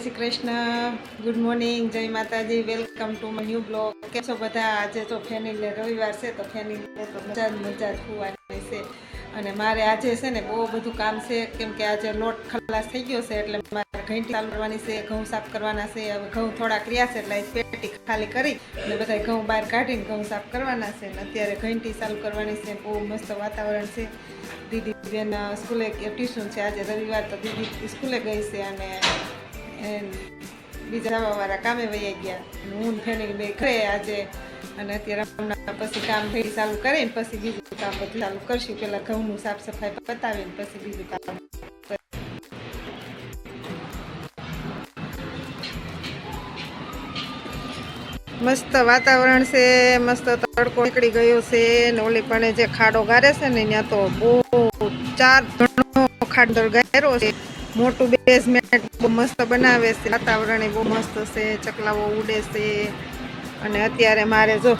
Shri Krishna, good morning, જય માતાજી, welcome to my new blog. કેમ છો બધા? આજે તો ફેનિલને રવિવાર છે તો ફેનિલને તો મજા જ ખુવાની છે. અને મારે આજે છે ને બહુ બધું કામ છે, કેમ કે આજે લોટ ખલાસ થઈ ગયો છે એટલે મારે ઘંટી ચાલુ કરવાની છે, ઘઉં સાફ કરવાના છે. હવે ઘઉં થોડાક રહ્યા છે એટલે પેટી ખાલી કરી અને બધા ઘઉં બહાર કાઢીને ઘઉં સાફ કરવાના છે. અને અત્યારે ઘંટી ચાલુ કરવાની છે. બહુ મસ્ત વાતાવરણ છે. દીદી બેન સ્કૂલે ટ્યુશન છે, આજે રવિવાર તો દીદી સ્કૂલે ગઈ છે અને બીજા વાળા કામે વહી ગયા. હું ફેનિલ બે ઘરે આજે. અને અત્યારે હમણાં પછી કામ થઈ ચાલુ કરીને પછી બીજું કામ બધું ચાલુ કરશું. પેલા ઘઉંનું સાફ સફાઈ પતાવીને પછી બીજું કામ. મસ્ત વાતાવરણ છે, મસ્ત તડકો નીકળી ગયો છે ને ઓલી પણ જે ખાડો ગારે છે ને ત્યાં તો બહુ 4 જણનો ખાડો ગાર્યો છે. મોટું બેઝમેન્ટ બહુ મસ્ત બનાવે છે. વાતાવરણ બહુ મસ્ત છે, ચકલાઓ ઉડે છે. અને અત્યારે મારે જો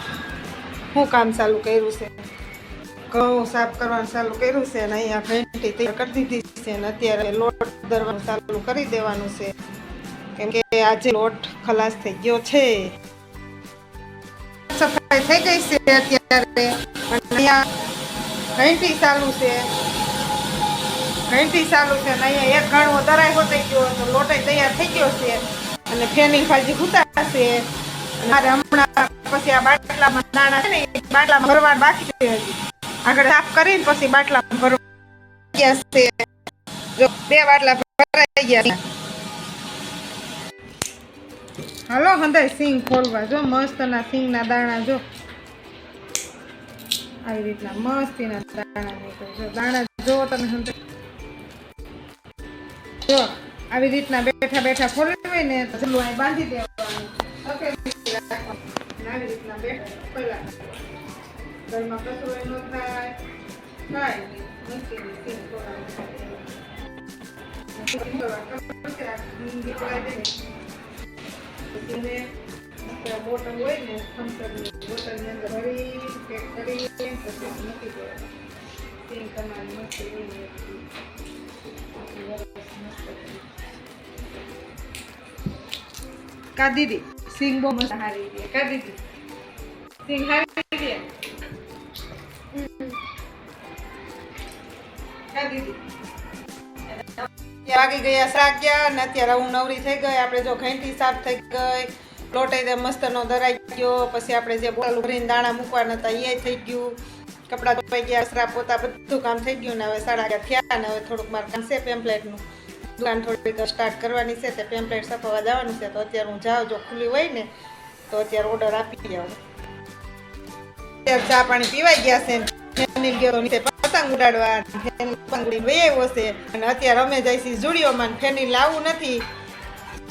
શું કામ ચાલુ કર્યું છે, ઘઉં સાફ કરવાનું ચાલુ કર્યું છે અને અહીંયા ઘંટી તૈયાર કરી દીધી છે. અને અત્યારે લોટ દરવાનું ચાલુ કરી દેવાનું છે, કેમ કે આજે લોટ ખલાસ થઈ ગયો છે. સફાઈ થઈ ગઈ છે અત્યારે. અહીંયા ઘંટી ચાલુ છે, ઘંટી ચાલુ છે અને અહીંયા એક ઘણો દરાઈ હોતી ગયો તો લોટે તૈયાર થઈ ગયો છે. અને ફેની ભાજી ઉતારશે. મારે હમણાં પછી આ બાટલામાં દાણા છે ને બાટલામાં ભરવા બાકી છે. હજી આગળ સાફ કરીને પછી બાટલામાં ભરવા ગયા છે. જો 2 બાટલા ભરાઈ ગયા. હાલો હંધાય સિંગ ખોલવા. જો મસ્તના સિંગના દાણા જો આવી રીતના મસ્તીના દાણા નીકળે. જો દાણા જો તમે હંધાય જો આવી રીતના બેઠા બેઠા ખોલવી હોય ને તો જલ્લું અહીં બાંધી દેવાનું. આવી રીતના બેઠા પહેલા ઘરમાં કચરો ન થાય કાંઈ મસ્તીની સિંગ બોટલ હોય ને થમ્સઅપની બોટલની અંદર ભરી પેક કરી પછી મૂકી દેવાનું. સિંગ તમારી મસ્તી હોય કા દીદી સિંગ બહુ મસ્ત હારી દે. કા દીદી સિંગ હારી દે. કા દીદી વાગી ગયા સાગ્યા ને અત્યારે હું નવરી થઈ ગઈ. આપણે જો ઘંટી સાફ થઈ ગઈ, લોટ મસ્તનો દરાઈ ગયો. પછી આપણે જે બોટલ ભરીને દાણા મૂકવાના હતા એ થઈ ગયું. કપડાં ધોવાઈ ગયા, સરા પોતા બધું કામ થઈ ગયું. ને હવે 11:30 થયા ને હવે થોડુંક મારે કામ છે પેમ્પલેટનું. દુકાન થોડીક સ્ટાર્ટ કરવાની છે, તે પેમ્પલેટ છપાવવા જવાનું છે. તો અત્યારે હું જાઉં, જો ખુલ્લી હોય ને તો અત્યારે ઓર્ડર આપી આવું. અત્યારે ચા પાણી પીવાઈ ગયા છે. ફેનિલ ગયો નીચે પતંગ ઉડાડવા, ફેનિલ પતંગ ઉડીને વહી આવ્યો છે. અને અત્યારે અમે જઈશું ઝુડિયોમાં. ફેનિલ લાવવું નથી,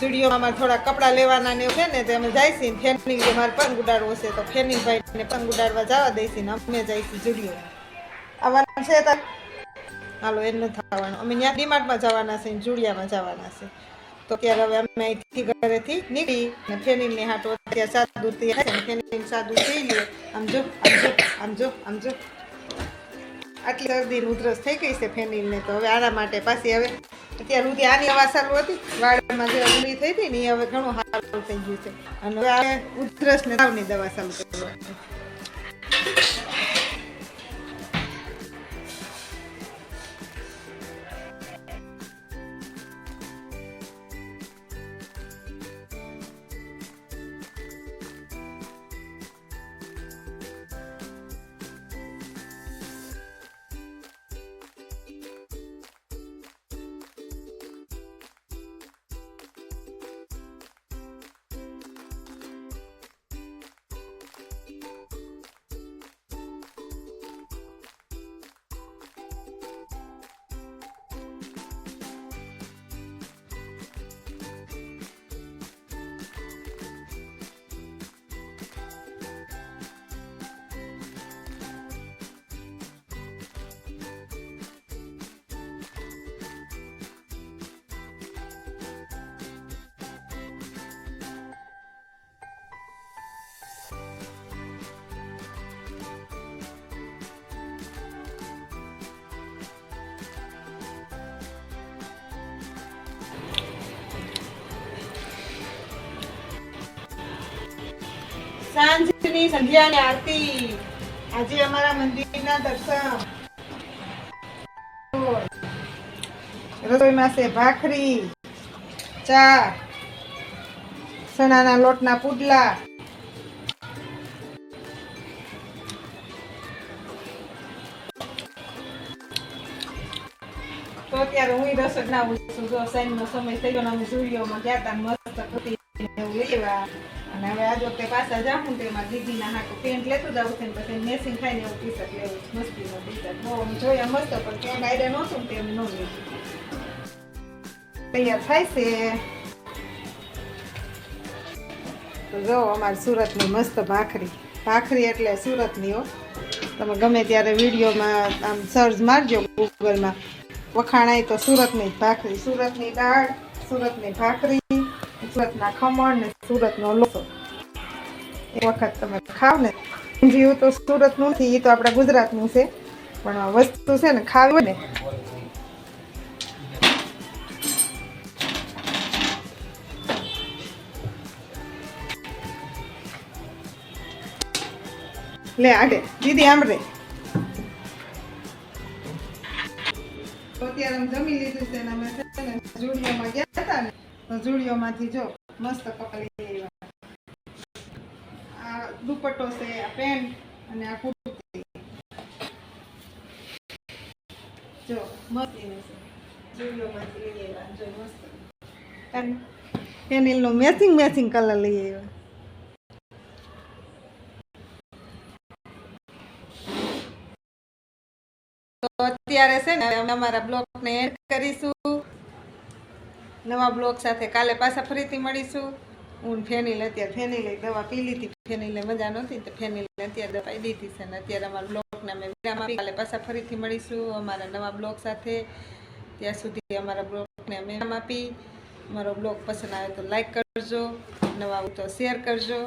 ઝુડિયોમાં થોડા કપડાં લેવાના ને છે ને તો અમે જઈશું. ફેનિલ કે મારે પતંગ ઉડાડવો છે તો ફેનિલ ભાઈને પતંગ ઉડાડવા જવા દઈશું ને અમે જઈશું ઝુડિયો. આવવાનું છે તો હાલો એ નથી થવાનું. અમે ત્યાં ડીમાર્ટમાં જવાના છે, ઝુડિયામાં જવાના છે. તો ત્યારે હવે અમે અહીંથી ઘરેથી નીકળી ને ફેનિલની હાટો અત્યારે સાદું થાય છે. ફેનિલ સાદું થઈ ગયું. આમ જો આમ જો આમ જો આટલી શરદી ઉધરસ થઈ ગઈ છે ફેનિલને. તો હવે આના માટે પાછી હવે અત્યાર સુધી આની હવા ચાલુ હતી, વાળમાં જે ઉમરી થઈ હતી ને એ હવે ઘણું સારું થઈ ગયું છે. અને હવે ઉધરસ ને તાવની દવા ચાલુ કરવાની. સાંજની સંધ્યાની આરતી. આજે અમારા મંદિરના દર્શન. રસોઈમાં છે ભાખરી, ચા, ચણાના લોટના પુડલા. તો અત્યારે હું રસોઈ બનાવું છું. જો સાંજનો સમય થઈ ગયો, અમે ઝુડિયોમાં ગયા હતા, મસ્ત કુર્તી એવું લેવા. અને હવે આજે વખતે પાછા જાઉં તેમાં દીદીના હાટું પેન્ટ લેતું જાઉં છે, પછી મેસિંગ ખાઈને એવું ટી શર્ટ લેવું, મસ્તીનો ટી શર્ટ. બહુ અમે જોયા મસ્ત, પણ પેન્ટ આઈડિયા નહોતું ને તે અમે ન લીધું. તૈયાર થાય છે. તો જો અમારી સુરતની મસ્ત ભાખરી એટલે સુરતની હો. તમે ગમે ત્યારે વિડીયોમાં આમ સર્ચ મારજો ગૂગલમાં, વખાણાય તો સુરતની જ ભાખરી, સુરતની દાળ, સુરતની ભાખરી, સુરતના ખમણ ને સુરતનો લોચો. એક વખત તમે ખાવ ને. ઊંધિયું તો સુરતનું નથી, એ તો આપણા ગુજરાતનું છે, પણ આ વસ્તુ છે ને ખાવી હોય ને. લે આડે દીદી આમરે. તો અત્યારે અમે જમી લીધું છે ને અમે છે ને ઝુડિયોમાં ગયા હતા ને, તો ઝુડિયોમાંથી જો મસ્ત કપડા લઈ આવ્યા. આ દુપટ્ટો છે, આ પેન્ટ અને આ કુર્તી. જો મસ્ત છે, ઝુડિયોમાંથી લઈ આવ્યા. જો મસ્ત પેનિલનો મેચિંગ કલર લઈ આવ્યા. તો અત્યારે છે ને અમે અમારા બ્લોગને એડ કરીશું. નવા બ્લોગ સાથે કાલે પાછા ફરીથી મળીશું. હું ફેનિલ અત્યારે ફેનિલે દવા પી લીધી, ફેનિલે મજા નહોતી તો ફેનિલને અત્યારે દવા પી દીધી છે ને અત્યારે અમારા બ્લોગને અમે વિરામ આપી. કાલે પાછા ફરીથી મળીશું અમારા નવા બ્લોગ સાથે. ત્યાં સુધી અમારા બ્લોગને અમે વિરામ આપી. અમારો બ્લોગ પસંદ આવે તો લાઈક કરજો, નવા તો શેર કરજો.